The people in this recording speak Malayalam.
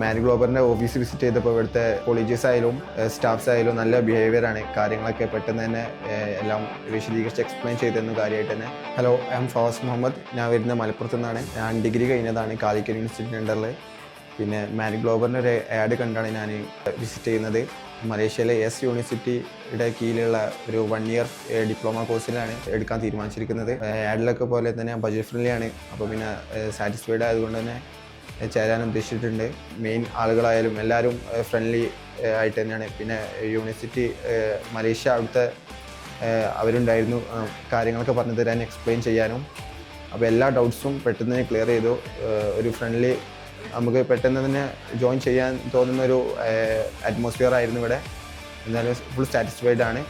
മാരി ഗ്ലോബറിൻ്റെ ഓഫീസ് വിസിറ്റ് ചെയ്തപ്പോൾ ഇവിടുത്തെ കോളേജസ് ആയാലും സ്റ്റാഫ്സ് ആയാലും നല്ല ബിഹേവിയറാണ്. കാര്യങ്ങളൊക്കെ പെട്ടെന്ന് തന്നെ എല്ലാം വിശദീകരിച്ച് എക്സ്പ്ലെയിൻ ചെയ്തിരുന്നു കാര്യമായിട്ട് തന്നെ. Hello, I'm Fawaz Muhammad. ഞാൻ വരുന്നത് മലപ്പുറത്തു നിന്നാണ്. ഞാൻ ഡിഗ്രി കഴിഞ്ഞതാണ് കാലിക്കറ്റ് യൂണിവേഴ്സിറ്റിൻ്റെ അണ്ടറിൽ. പിന്നെ മാരി ഗ്ലോബറിൻ്റെ ഒരു ആഡ് കണ്ടാണ് ഞാൻ വിസിറ്റ് ചെയ്യുന്നത്. മലേഷ്യയിലെ എസ് യൂണിവേഴ്സിറ്റിയുടെ കീഴിലുള്ള ഒരു 1 ഇയർ ഡിപ്ലോമ കോഴ്സിലാണ് എടുക്കാൻ തീരുമാനിച്ചിരിക്കുന്നത്. ആഡിലൊക്കെ പോലെ തന്നെ ബഡ്ജറ്റ് ഫ്രണ്ട്ലി ആണ്. അപ്പോൾ പിന്നെ സാറ്റിസ്ഫൈഡ് ആയതുകൊണ്ട് തന്നെ ചേരാൻ ഉദ്ദേശിച്ചിട്ടുണ്ട്. മെയിൻ ആളുകളായാലും എല്ലാവരും ഫ്രണ്ട്ലി ആയിട്ട് തന്നെയാണ്. പിന്നെ യൂണിവേഴ്സിറ്റി മലേഷ്യ അവിടുത്തെ അവരുണ്ടായിരുന്നു കാര്യങ്ങളൊക്കെ പറഞ്ഞു തരാൻ, എക്സ്പ്ലെയിൻ ചെയ്യാനും. അപ്പോൾ എല്ലാ ഡൗട്ട്സും പെട്ടെന്ന് തന്നെ ക്ലിയർ ചെയ്തു. ഒരു ഫ്രണ്ട്ലി, നമുക്ക് പെട്ടെന്ന് തന്നെ ജോയിൻ ചെയ്യാൻ തോന്നുന്ന ഒരു അറ്റ്മോസ്ഫിയർ ആയിരുന്നു ഇവിടെ. എന്നാലും ഫുൾ സാറ്റിസ്ഫൈഡ് ആണ്.